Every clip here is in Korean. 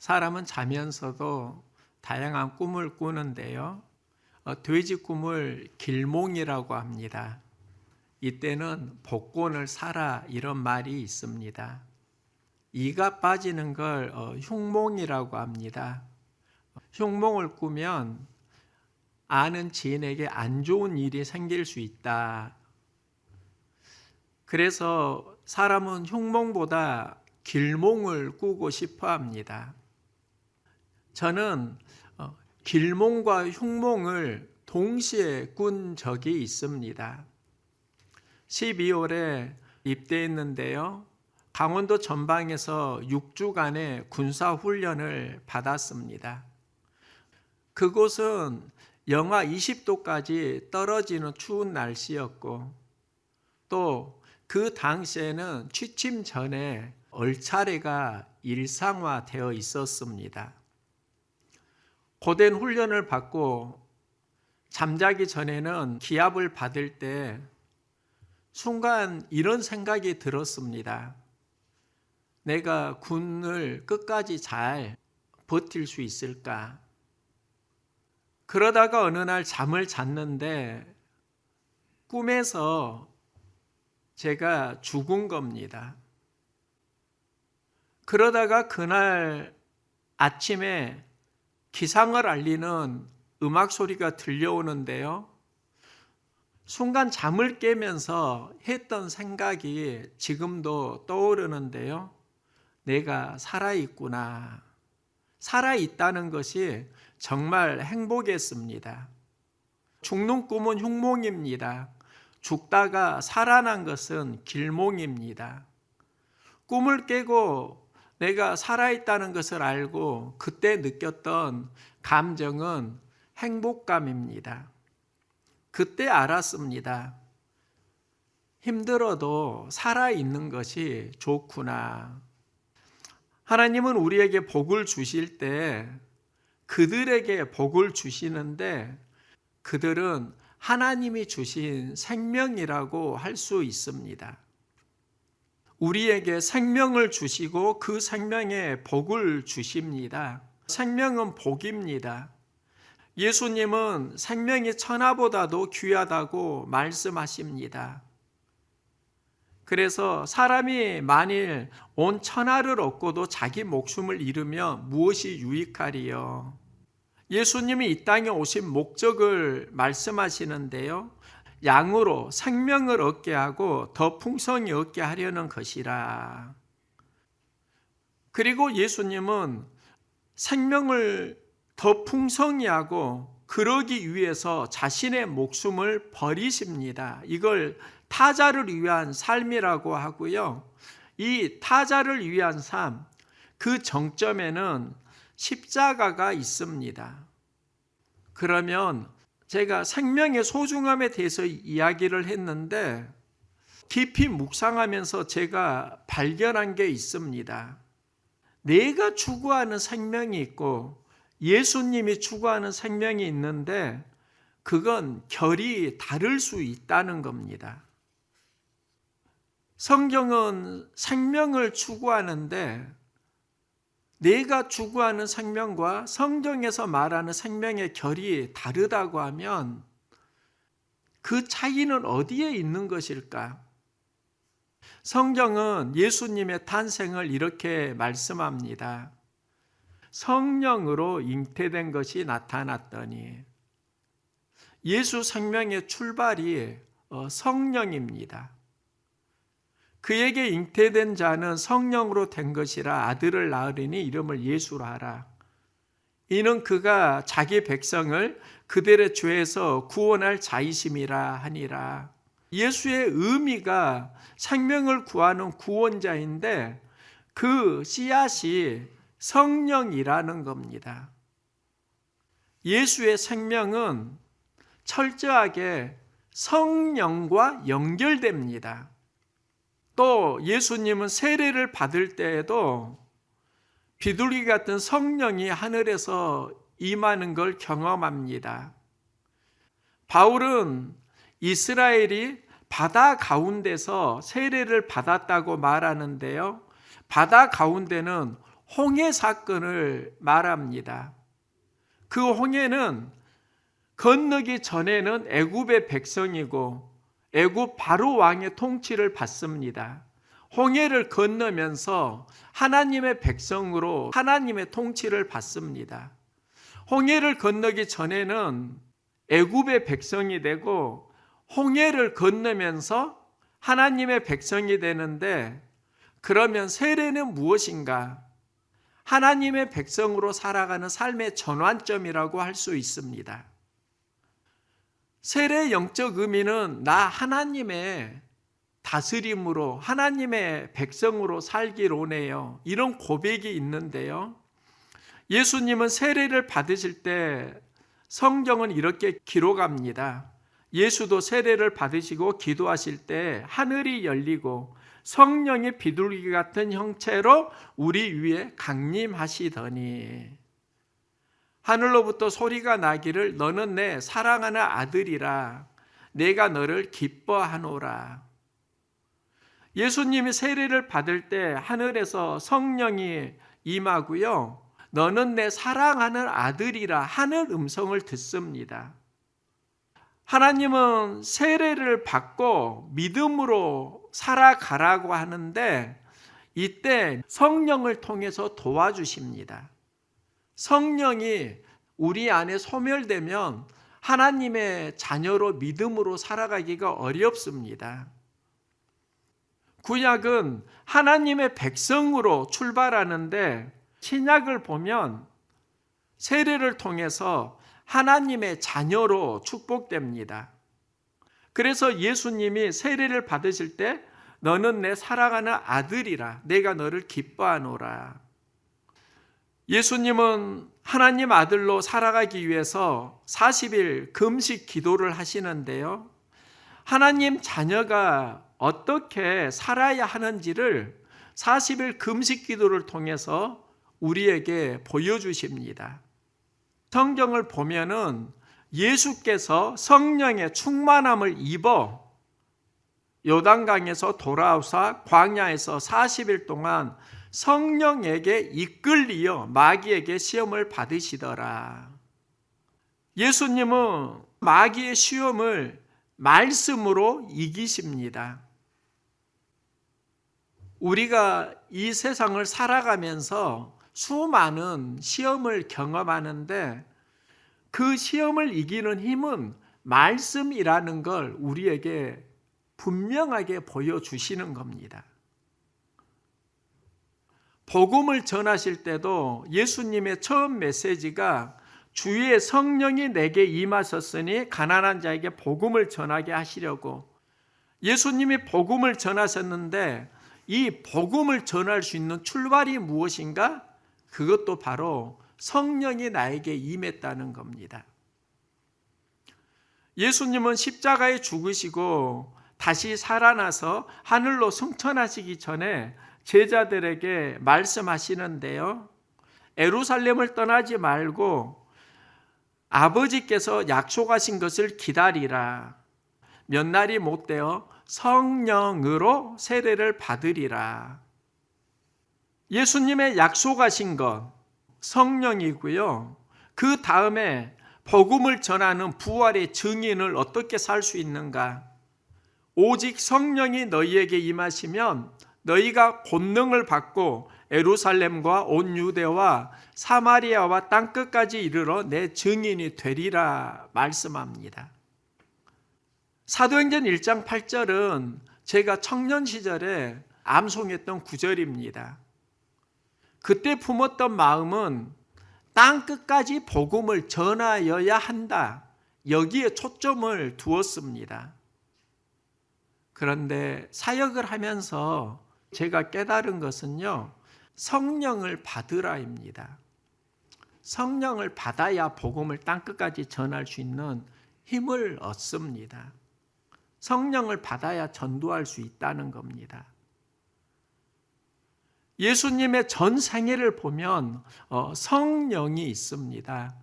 사람은 자면서도 다양한 꿈을 꾸는데요. 돼지 꿈을 길몽이라고 합니다. 이때는 복권을 사라 이런 말이 있습니다. 이가 빠지는 걸 흉몽이라고 합니다. 흉몽을 꾸면 아는 지인에게 안 좋은 일이 생길 수 있다. 그래서 사람은 흉몽보다 길몽을 꾸고 싶어 합니다. 저는 길몽과 흉몽을 동시에 꾼 적이 있습니다. 12월에 입대했는데요. 강원도 전방에서 6주간의 군사훈련을 받았습니다. 그곳은 영하 20도까지 떨어지는 추운 날씨였고 또 그 당시에는 취침 전에 얼차례가 일상화되어 있었습니다. 고된 훈련을 받고 잠자기 전에는 기합을 받을 때 순간 이런 생각이 들었습니다. 내가 군을 끝까지 잘 버틸 수 있을까? 그러다가 어느 날 잠을 잤는데 꿈에서 제가 죽은 겁니다. 그러다가 그날 아침에 기상을 알리는 음악 소리가 들려오는데요. 순간 잠을 깨면서 했던 생각이 지금도 떠오르는데요. 내가 살아있구나. 살아있다는 것이 정말 행복했습니다. 죽는 꿈은 흉몽입니다. 죽다가 살아난 것은 길몽입니다. 꿈을 깨고 내가 살아있다는 것을 알고 그때 느꼈던 감정은 행복감입니다. 그때 알았습니다. 힘들어도 살아있는 것이 좋구나. 하나님은 우리에게 복을 주실 때 그들에게 복을 주시는데 그들은 하나님이 주신 생명이라고 할 수 있습니다. 우리에게 생명을 주시고 그 생명에 복을 주십니다. 생명은 복입니다. 예수님은 생명이 천하보다도 귀하다고 말씀하십니다. 그래서 사람이 만일 온 천하를 얻고도 자기 목숨을 잃으면 무엇이 유익하리요? 예수님이 이 땅에 오신 목적을 말씀하시는데요. 양으로 생명을 얻게 하고 더 풍성히 얻게 하려는 것이라. 그리고 예수님은 생명을 더 풍성히 하고 그러기 위해서 자신의 목숨을 버리십니다. 이걸 타자를 위한 삶이라고 하고요. 이 타자를 위한 삶, 그 정점에는 십자가가 있습니다. 그러면 제가 생명의 소중함에 대해서 이야기를 했는데 깊이 묵상하면서 제가 발견한 게 있습니다. 내가 추구하는 생명이 있고 예수님이 추구하는 생명이 있는데 그건 결이 다를 수 있다는 겁니다. 성경은 생명을 추구하는데 내가 추구하는 생명과 성경에서 말하는 생명의 결이 다르다고 하면 그 차이는 어디에 있는 것일까? 성경은 예수님의 탄생을 이렇게 말씀합니다. 성령으로 잉태된 것이 나타났더니 예수 생명의 출발이 성령입니다. 그에게 잉태된 자는 성령으로 된 것이라 아들을 낳으리니 이름을 예수로 하라. 이는 그가 자기 백성을 그들의 죄에서 구원할 자이심이라 하니라. 예수의 의미가 생명을 구하는 구원자인데 그 씨앗이 성령이라는 겁니다. 예수의 생명은 철저하게 성령과 연결됩니다. 또 예수님은 세례를 받을 때에도 비둘기 같은 성령이 하늘에서 임하는 걸 경험합니다. 바울은 이스라엘이 바다 가운데서 세례를 받았다고 말하는데요. 바다 가운데는 홍해 사건을 말합니다. 그 홍해는 건너기 전에는 애굽의 백성이고 애굽 바로 왕의 통치를 받습니다. 홍해를 건너면서 하나님의 백성으로 하나님의 통치를 받습니다. 홍해를 건너기 전에는 애굽의 백성이 되고 홍해를 건너면서 하나님의 백성이 되는데, 그러면 세례는 무엇인가? 하나님의 백성으로 살아가는 삶의 전환점이라고 할 수 있습니다. 세례의 영적 의미는 나 하나님의 다스림으로 하나님의 백성으로 살길 원해요, 이런 고백이 있는데요. 예수님은 세례를 받으실 때 성경은 이렇게 기록합니다. 예수도 세례를 받으시고 기도하실 때 하늘이 열리고 성령의 비둘기 같은 형체로 우리 위에 강림하시더니 하늘로부터 소리가 나기를 너는 내 사랑하는 아들이라 내가 너를 기뻐하노라. 예수님이 세례를 받을 때 하늘에서 성령이 임하고요, 너는 내 사랑하는 아들이라 하늘 음성을 듣습니다. 하나님은 세례를 받고 믿음으로 살아가라고 하는데 이때 성령을 통해서 도와주십니다. 성령이 우리 안에 소멸되면 하나님의 자녀로 믿음으로 살아가기가 어렵습니다. 구약은 하나님의 백성으로 출발하는데 신약을 보면 세례를 통해서 하나님의 자녀로 축복됩니다. 그래서 예수님이 세례를 받으실 때 너는 내 사랑하는 아들이라 내가 너를 기뻐하노라. 예수님은 하나님 아들로 살아가기 위해서 40일 금식 기도를 하시는데요, 하나님 자녀가 어떻게 살아야 하는지를 40일 금식 기도를 통해서 우리에게 보여주십니다. 성경을 보면은 예수께서 성령의 충만함을 입어 요단강에서 돌아오사 광야에서 40일 동안 성령에게 이끌리어 마귀에게 시험을 받으시더라. 예수님은 마귀의 시험을 말씀으로 이기십니다. 우리가 이 세상을 살아가면서 수많은 시험을 경험하는데 그 시험을 이기는 힘은 말씀이라는 걸 우리에게 분명하게 보여주시는 겁니다. 복음을 전하실 때도 예수님의 처음 메시지가 주의 성령이 내게 임하셨으니 가난한 자에게 복음을 전하게 하시려고, 예수님이 복음을 전하셨는데 이 복음을 전할 수 있는 출발이 무엇인가? 그것도 바로 성령이 나에게 임했다는 겁니다. 예수님은 십자가에 죽으시고 다시 살아나서 하늘로 승천하시기 전에 제자들에게 말씀하시는데요, 예루살렘을 떠나지 말고 아버지께서 약속하신 것을 기다리라. 몇 날이 못 되어 성령으로 세례를 받으리라. 예수님의 약속하신 것 성령이고요, 그 다음에 복음을 전하는 부활의 증인을 어떻게 살 수 있는가? 오직 성령이 너희에게 임하시면 너희가 권능을 받고 예루살렘과 온 유대와 사마리아와 땅끝까지 이르러 내 증인이 되리라 말씀합니다. 사도행전 1장 8절은 제가 청년 시절에 암송했던 구절입니다. 그때 품었던 마음은 땅끝까지 복음을 전하여야 한다, 여기에 초점을 두었습니다. 그런데 사역을 하면서 제가 깨달은 것은요, 성령을 받으라입니다. 성령을 받아야 복음을 땅끝까지 전할 수 있는 힘을 얻습니다. 성령을 받아야 전도할 수 있다는 겁니다. 예수님의 전 생애를 보면 성령이 있습니다.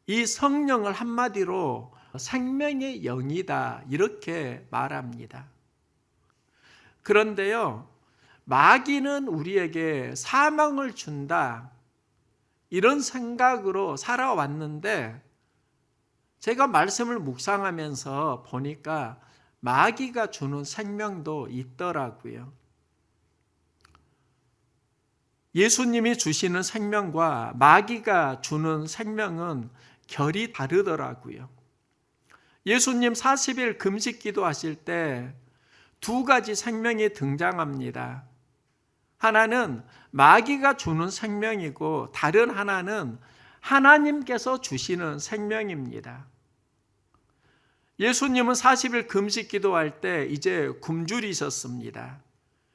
이 성령을 한마디로 생명의 영이다 이렇게 말합니다. 그런데요, 마귀는 우리에게 사망을 준다, 이런 생각으로 살아왔는데 제가 말씀을 묵상하면서 보니까 마귀가 주는 생명도 있더라고요. 예수님이 주시는 생명과 마귀가 주는 생명은 결이 다르더라고요. 예수님 40일 금식 기도하실 때 두 가지 생명이 등장합니다. 하나는 마귀가 주는 생명이고 다른 하나는 하나님께서 주시는 생명입니다. 예수님은 40일 금식 기도할 때 이제 굶주리 있었습니다.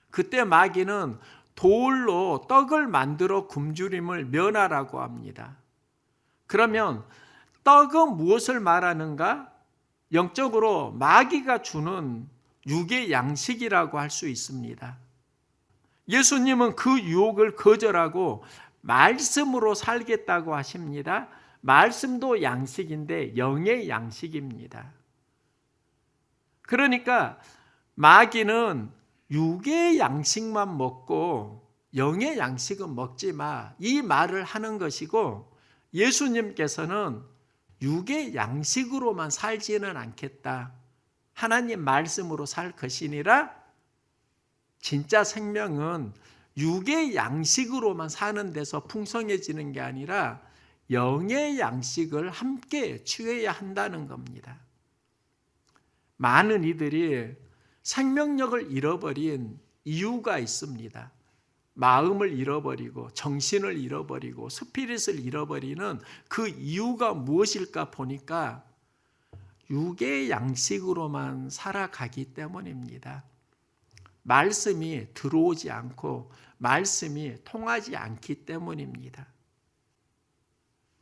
그때 마귀는 돌로 떡을 만들어 굶주림을 면하라고 합니다. 그러면 떡은 무엇을 말하는가? 영적으로 마귀가 주는 육의 양식이라고 할 수 있습니다. 예수님은 그 유혹을 거절하고 말씀으로 살겠다고 하십니다. 말씀도 양식인데 영의 양식입니다. 그러니까 마귀는 육의 양식만 먹고 영의 양식은 먹지 마, 이 말을 하는 것이고, 예수님께서는 육의 양식으로만 살지는 않겠다, 하나님 말씀으로 살 것이니라. 진짜 생명은 육의 양식으로만 사는 데서 풍성해지는 게 아니라 영의 양식을 함께 취해야 한다는 겁니다. 많은 이들이 생명력을 잃어버린 이유가 있습니다. 마음을 잃어버리고 정신을 잃어버리고 스피릿을 잃어버리는 그 이유가 무엇일까 보니까 육의 양식으로만 살아가기 때문입니다. 말씀이 들어오지 않고 말씀이 통하지 않기 때문입니다.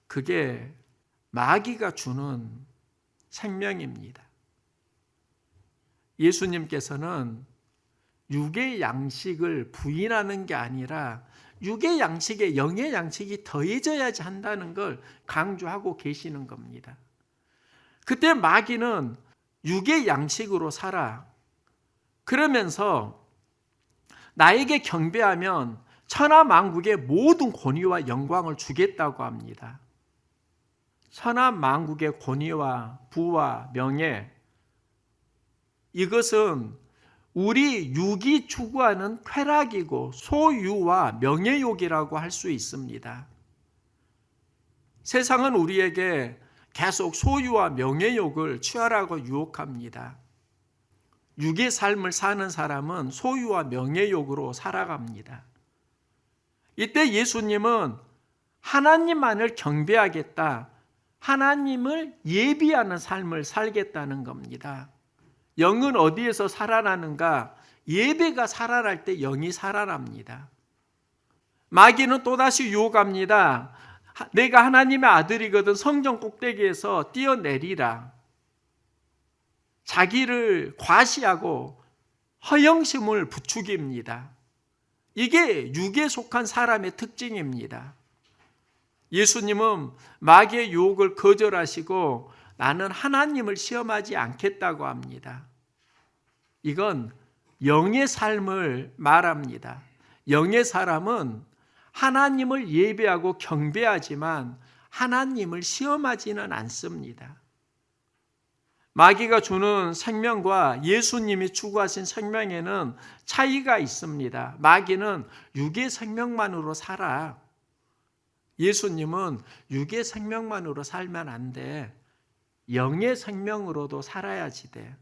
그게 마귀가 주는 생명입니다. 예수님께서는 육의 양식을 부인하는 게 아니라 육의 양식에 영의 양식이 더해져야지 한다는 걸 강조하고 계시는 겁니다. 그때 마귀는 육의 양식으로 살아, 그러면서 나에게 경배하면 천하만국의 모든 권위와 영광을 주겠다고 합니다. 천하만국의 권위와 부와 명예, 이것은 우리 육이 추구하는 쾌락이고 소유와 명예욕이라고 할 수 있습니다. 세상은 우리에게 계속 소유와 명예욕을 취하라고 유혹합니다. 육의 삶을 사는 사람은 소유와 명예욕으로 살아갑니다. 이때 예수님은 하나님만을 경배하겠다, 하나님을 예비하는 삶을 살겠다는 겁니다. 영은 어디에서 살아나는가? 예배가 살아날 때 영이 살아납니다. 마귀는 또다시 유혹합니다. 내가 하나님의 아들이거든 성전 꼭대기에서 뛰어내리라. 자기를 과시하고 허영심을 부추깁니다. 이게 육에 속한 사람의 특징입니다. 예수님은 마귀의 유혹을 거절하시고 나는 하나님을 시험하지 않겠다고 합니다. 이건 영의 삶을 말합니다. 영의 사람은 하나님을 예배하고 경배하지만 하나님을 시험하지는 않습니다. 마귀가 주는 생명과 예수님이 추구하신 생명에는 차이가 있습니다. 마귀는 육의 생명만으로 살아. 예수님은 육의 생명만으로 살면 안 돼. 영의 생명으로도 살아야지 돼.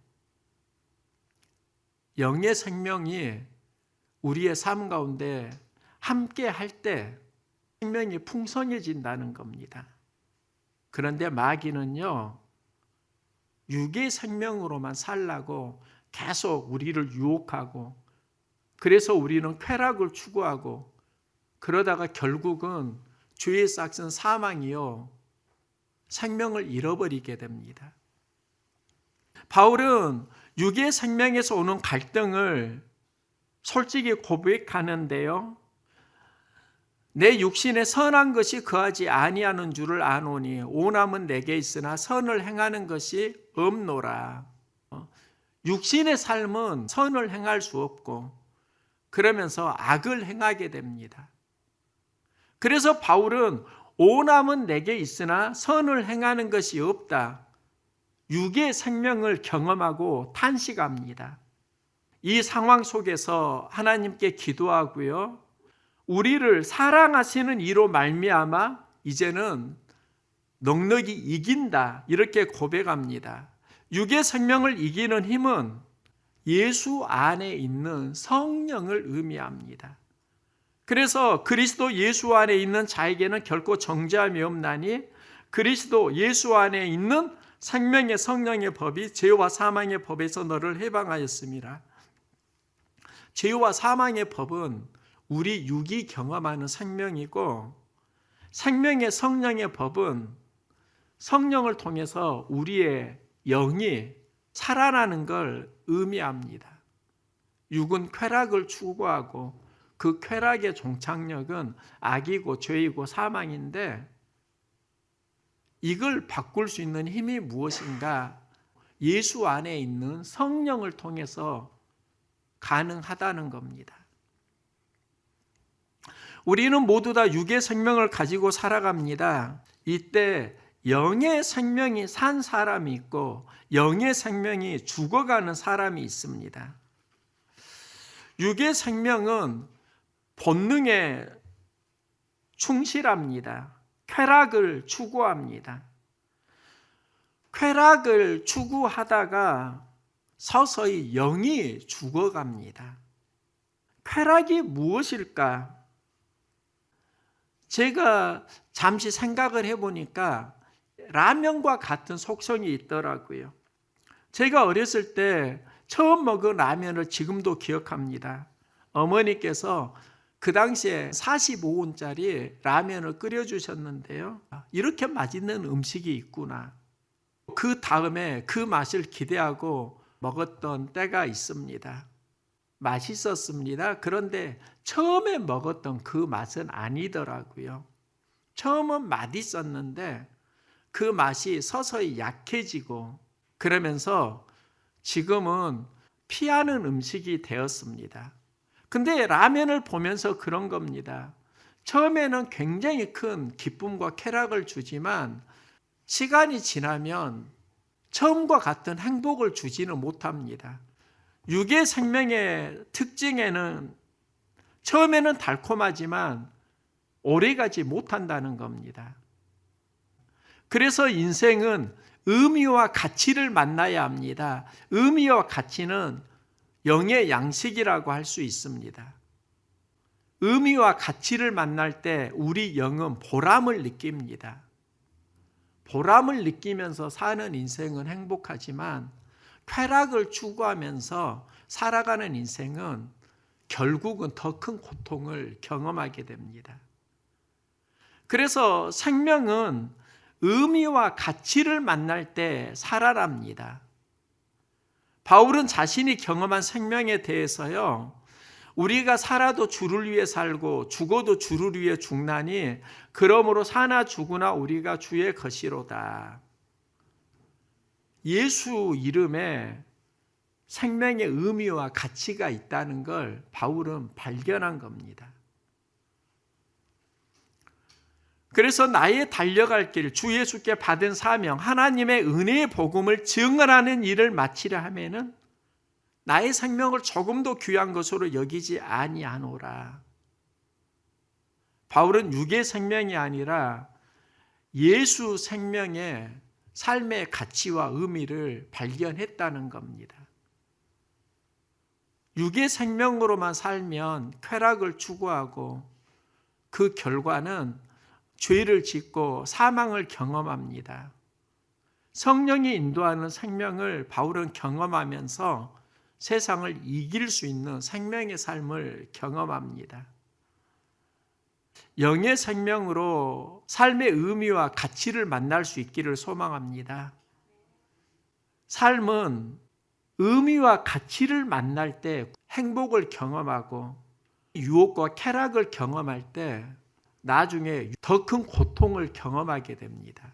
영의 생명이 우리의 삶 가운데 함께 할 때 생명이 풍성해진다는 겁니다. 그런데 마귀는요, 육의 생명으로만 살라고 계속 우리를 유혹하고, 그래서 우리는 쾌락을 추구하고, 그러다가 결국은 죄의 싹은 사망이요, 생명을 잃어버리게 됩니다. 바울은 육의 생명에서 오는 갈등을 솔직히 고백하는데요. 내 육신에 선한 것이 거하지 아니하는 줄을 아노니 오남은 내게 있으나 선을 행하는 것이 없노라. 육신의 삶은 선을 행할 수 없고, 그러면서 악을 행하게 됩니다. 그래서 바울은 오남은 내게 있으나 선을 행하는 것이 없다. 육의 생명을 경험하고 탄식합니다. 이 상황 속에서 하나님께 기도하고요. 우리를 사랑하시는 이로 말미암아 이제는 넉넉히 이긴다. 이렇게 고백합니다. 육의 생명을 이기는 힘은 예수 안에 있는 성령을 의미합니다. 그래서 그리스도 예수 안에 있는 자에게는 결코 정죄함이 없나니 그리스도 예수 안에 있는 생명의 성령의 법이 죄와 사망의 법에서 너를 해방하였습니다. 죄와 사망의 법은 우리 육이 경험하는 생명이고 생명의 성령의 법은 성령을 통해서 우리의 영이 살아나는 걸 의미합니다. 육은 쾌락을 추구하고 그 쾌락의 종착역은 악이고 죄이고 사망인데 이걸 바꿀 수 있는 힘이 무엇인가? 예수 안에 있는 성령을 통해서 가능하다는 겁니다. 우리는 모두 다 육의 생명을 가지고 살아갑니다. 이때 영의 생명이 산 사람이 있고 영의 생명이 죽어가는 사람이 있습니다. 육의 생명은 본능에 충실합니다. 쾌락을 추구합니다. 쾌락을 추구하다가 서서히 영이 죽어갑니다. 쾌락이 무엇일까? 제가 잠시 생각을 해보니까 라면과 같은 속성이 있더라고요. 제가 어렸을 때 처음 먹은 라면을 지금도 기억합니다. 어머니께서 그 당시에 45원짜리 라면을 끓여주셨는데요. 이렇게 맛있는 음식이 있구나. 그 다음에 그 맛을 기대하고 먹었던 때가 있습니다. 맛있었습니다. 그런데 처음에 먹었던 그 맛은 아니더라고요. 처음은 맛있었는데 그 맛이 서서히 약해지고 그러면서 지금은 피하는 음식이 되었습니다. 근데 라면을 보면서 그런 겁니다. 처음에는 굉장히 큰 기쁨과 쾌락을 주지만 시간이 지나면 처음과 같은 행복을 주지는 못합니다. 육의 생명의 특징에는 처음에는 달콤하지만 오래가지 못한다는 겁니다. 그래서 인생은 의미와 가치를 만나야 합니다. 의미와 가치는 영의 양식이라고 할 수 있습니다. 의미와 가치를 만날 때 우리 영은 보람을 느낍니다. 보람을 느끼면서 사는 인생은 행복하지만 쾌락을 추구하면서 살아가는 인생은 결국은 더 큰 고통을 경험하게 됩니다. 그래서 생명은 의미와 가치를 만날 때 살아납니다. 바울은 자신이 경험한 생명에 대해서요, 우리가 살아도 주를 위해 살고 죽어도 주를 위해 죽나니 그러므로 사나 죽으나 우리가 주의 것이로다. 예수 이름에 생명의 의미와 가치가 있다는 걸 바울은 발견한 겁니다. 그래서 나의 달려갈 길, 주 예수께 받은 사명, 하나님의 은혜의 복음을 증언하는 일을 마치려 하면은 나의 생명을 조금도 귀한 것으로 여기지 아니하노라. 바울은 육의 생명이 아니라 예수 생명의 삶의 가치와 의미를 발견했다는 겁니다. 육의 생명으로만 살면 쾌락을 추구하고 그 결과는 죄를 짓고 사망을 경험합니다. 성령이 인도하는 생명을 바울은 경험하면서 세상을 이길 수 있는 생명의 삶을 경험합니다. 영의 생명으로 삶의 의미와 가치를 만날 수 있기를 소망합니다. 삶은 의미와 가치를 만날 때 행복을 경험하고 유혹과 쾌락을 경험할 때 나중에 더 큰 고통을 경험하게 됩니다.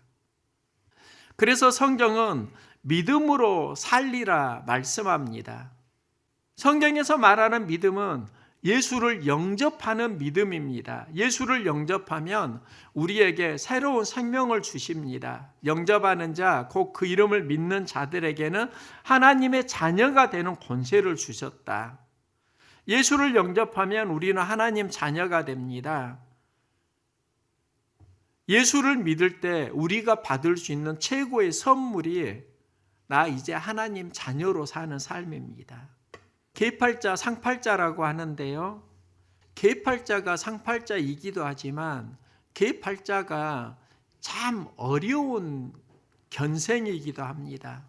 그래서 성경은 믿음으로 살리라 말씀합니다. 성경에서 말하는 믿음은 예수를 영접하는 믿음입니다. 예수를 영접하면 우리에게 새로운 생명을 주십니다. 영접하는 자, 곧 그 이름을 믿는 자들에게는 하나님의 자녀가 되는 권세를 주셨다. 예수를 영접하면 우리는 하나님 자녀가 됩니다. 예수를 믿을 때 우리가 받을 수 있는 최고의 선물이 나 이제 하나님 자녀로 사는 삶입니다. 계팔자, 상팔자라고 하는데요. 계팔자가 상팔자이기도 하지만 계팔자가 참 어려운 견생이기도 합니다.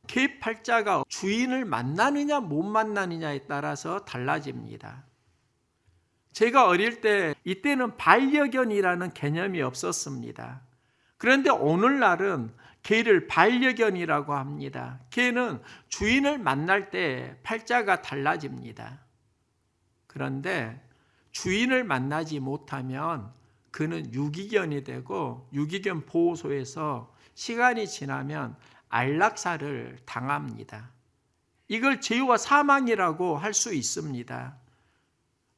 계팔자가 주인을 만나느냐 못 만나느냐에 따라서 달라집니다. 제가 어릴 때 이때는 반려견이라는 개념이 없었습니다. 그런데 오늘날은 개를 반려견이라고 합니다. 개는 주인을 만날 때 팔자가 달라집니다. 그런데 주인을 만나지 못하면 그는 유기견이 되고 유기견 보호소에서 시간이 지나면 안락사를 당합니다. 이걸 죄와 사망이라고 할 수 있습니다.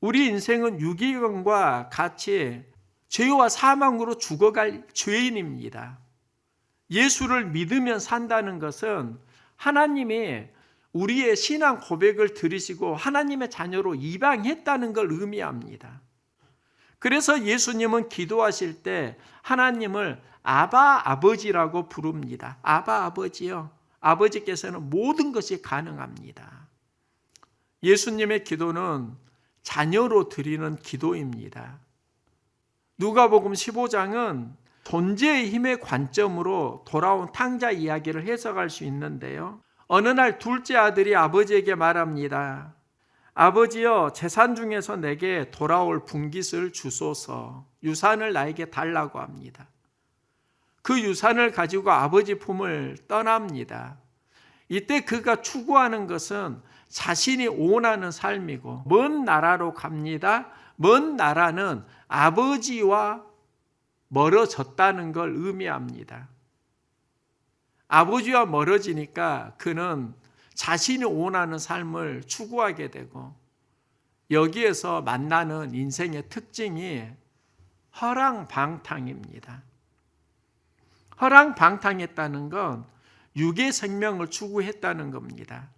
우리 인생은 유기견과 같이 죄와 사망으로 죽어갈 죄인입니다. 예수를 믿으면 산다는 것은 하나님이 우리의 신앙 고백을 들으시고 하나님의 자녀로 입양했다는 걸 의미합니다. 그래서 예수님은 기도하실 때 하나님을 아바 아버지라고 부릅니다. 아바 아버지요. 아버지께서는 모든 것이 가능합니다. 예수님의 기도는 자녀로 드리는 기도입니다. 누가복음 15장은 존재의 힘의 관점으로 돌아온 탕자 이야기를 해석할 수 있는데요. 어느 날 둘째 아들이 아버지에게 말합니다. 아버지여, 재산 중에서 내게 돌아올 분깃을 주소서. 유산을 나에게 달라고 합니다. 그 유산을 가지고 아버지 품을 떠납니다. 이때 그가 추구하는 것은 자신이 원하는 삶이고 먼 나라로 갑니다. 먼 나라는 아버지와 멀어졌다는 걸 의미합니다. 아버지와 멀어지니까 그는 자신이 원하는 삶을 추구하게 되고 여기에서 만나는 인생의 특징이 허랑방탕입니다. 허랑방탕했다는 건 육의 생명을 추구했다는 겁니다.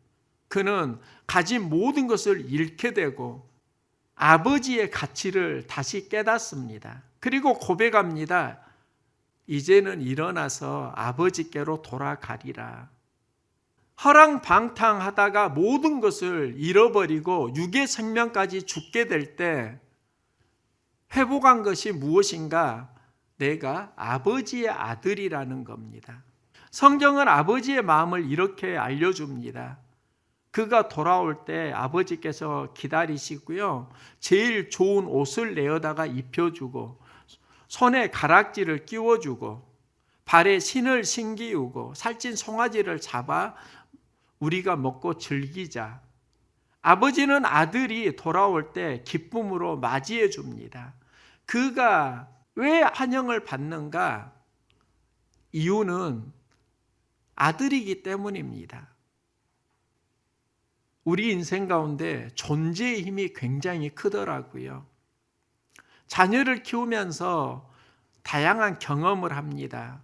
그는 가진 모든 것을 잃게 되고 아버지의 가치를 다시 깨닫습니다. 그리고 고백합니다. 이제는 일어나서 아버지께로 돌아가리라. 허랑방탕하다가 모든 것을 잃어버리고 육의 생명까지 죽게 될 때 회복한 것이 무엇인가? 내가 아버지의 아들이라는 겁니다. 성경은 아버지의 마음을 이렇게 알려줍니다. 그가 돌아올 때 아버지께서 기다리시고요. 제일 좋은 옷을 내어다가 입혀주고 손에 가락지를 끼워주고 발에 신을 신기우고 살찐 송아지를 잡아 우리가 먹고 즐기자. 아버지는 아들이 돌아올 때 기쁨으로 맞이해 줍니다. 그가 왜 환영을 받는가? 이유는 아들이기 때문입니다. 우리 인생 가운데 존재의 힘이 굉장히 크더라고요. 자녀를 키우면서 다양한 경험을 합니다.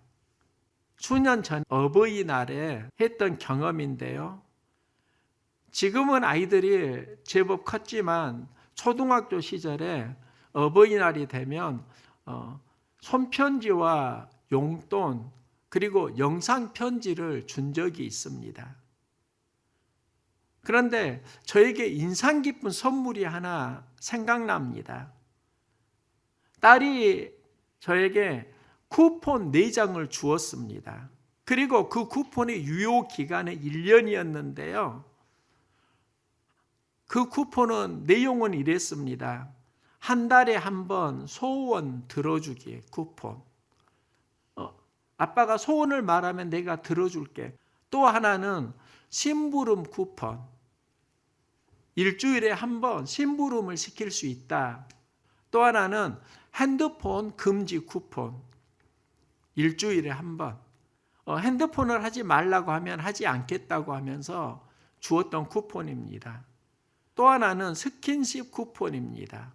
수년 전 어버이날에 했던 경험인데요. 지금은 아이들이 제법 컸지만 초등학교 시절에 어버이날이 되면 손편지와 용돈 그리고 영상편지를 준 적이 있습니다. 그런데 저에게 인상 깊은 선물이 하나 생각납니다. 딸이 저에게 쿠폰 4장을 주었습니다. 그리고 그 쿠폰의 유효 기간은 1년이었는데요. 그 쿠폰은 내용은 이랬습니다. 한 달에 한 번 소원 들어주기 쿠폰. 아빠가 소원을 말하면 내가 들어줄게. 또 하나는 심부름 쿠폰. 일주일에 한 번 심부름을 시킬 수 있다. 또 하나는 핸드폰 금지 쿠폰. 일주일에 한 번. 핸드폰을 하지 말라고 하면 하지 않겠다고 하면서 주었던 쿠폰입니다. 또 하나는 스킨십 쿠폰입니다.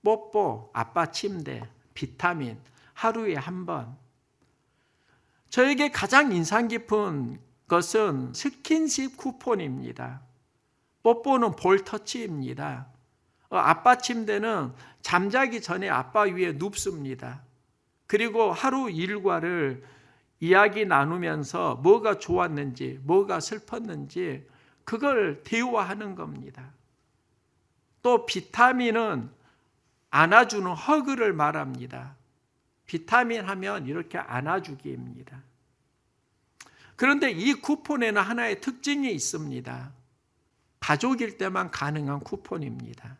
뽀뽀, 아빠 침대, 비타민, 하루에 한 번. 저에게 가장 인상 깊은 것은 스킨십 쿠폰입니다. 뽀뽀는 볼 터치입니다. 아빠 침대는 잠자기 전에 아빠 위에 눕습니다. 그리고 하루 일과를 이야기 나누면서 뭐가 좋았는지, 뭐가 슬펐는지 그걸 대화하는 겁니다. 또 비타민은 안아주는 허그를 말합니다. 비타민 하면 이렇게 안아주기입니다. 그런데 이 쿠폰에는 하나의 특징이 있습니다. 가족일 때만 가능한 쿠폰입니다.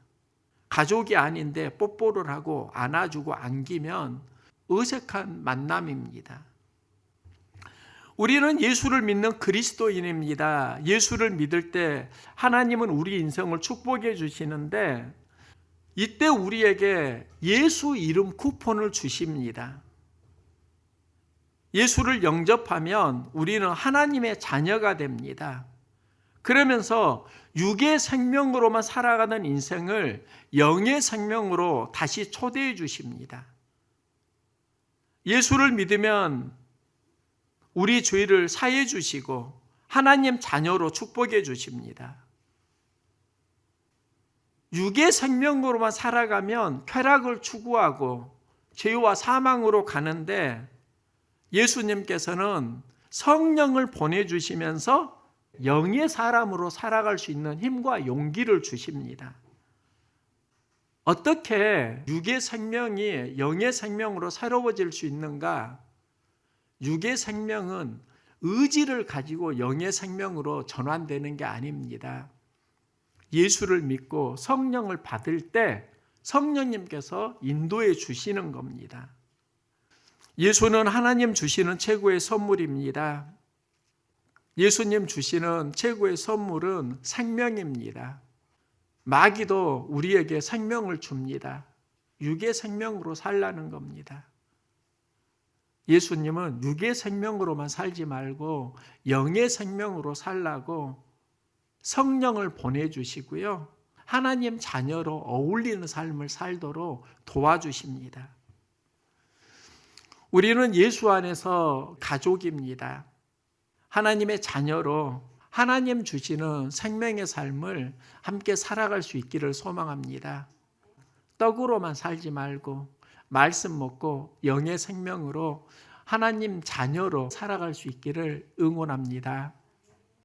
가족이 아닌데 뽀뽀를 하고 안아주고 안기면 어색한 만남입니다. 우리는 예수를 믿는 그리스도인입니다. 예수를 믿을 때 하나님은 우리 인생을 축복해 주시는데 이때 우리에게 예수 이름 쿠폰을 주십니다. 예수를 영접하면 우리는 하나님의 자녀가 됩니다. 그러면서 육의 생명으로만 살아가는 인생을 영의 생명으로 다시 초대해 주십니다. 예수를 믿으면 우리 죄를 사해 주시고 하나님 자녀로 축복해 주십니다. 육의 생명으로만 살아가면 쾌락을 추구하고 죄와 사망으로 가는데 예수님께서는 성령을 보내주시면서 영의 사람으로 살아갈 수 있는 힘과 용기를 주십니다. 어떻게 육의 생명이 영의 생명으로 새로워질 수 있는가? 육의 생명은 의지를 가지고 영의 생명으로 전환되는 게 아닙니다. 예수를 믿고 성령을 받을 때 성령님께서 인도해 주시는 겁니다. 예수는 하나님 주시는 최고의 선물입니다. 예수님 주시는 최고의 선물은 생명입니다. 마귀도 우리에게 생명을 줍니다. 육의 생명으로 살라는 겁니다. 예수님은 육의 생명으로만 살지 말고 영의 생명으로 살라고 성령을 보내주시고요. 하나님 자녀로 어울리는 삶을 살도록 도와주십니다. 우리는 예수 안에서 가족입니다. 하나님의 자녀로 하나님 주시는 생명의 삶을 함께 살아갈 수 있기를 소망합니다. 떡으로만 살지 말고 말씀 먹고 영의 생명으로 하나님 자녀로 살아갈 수 있기를 응원합니다.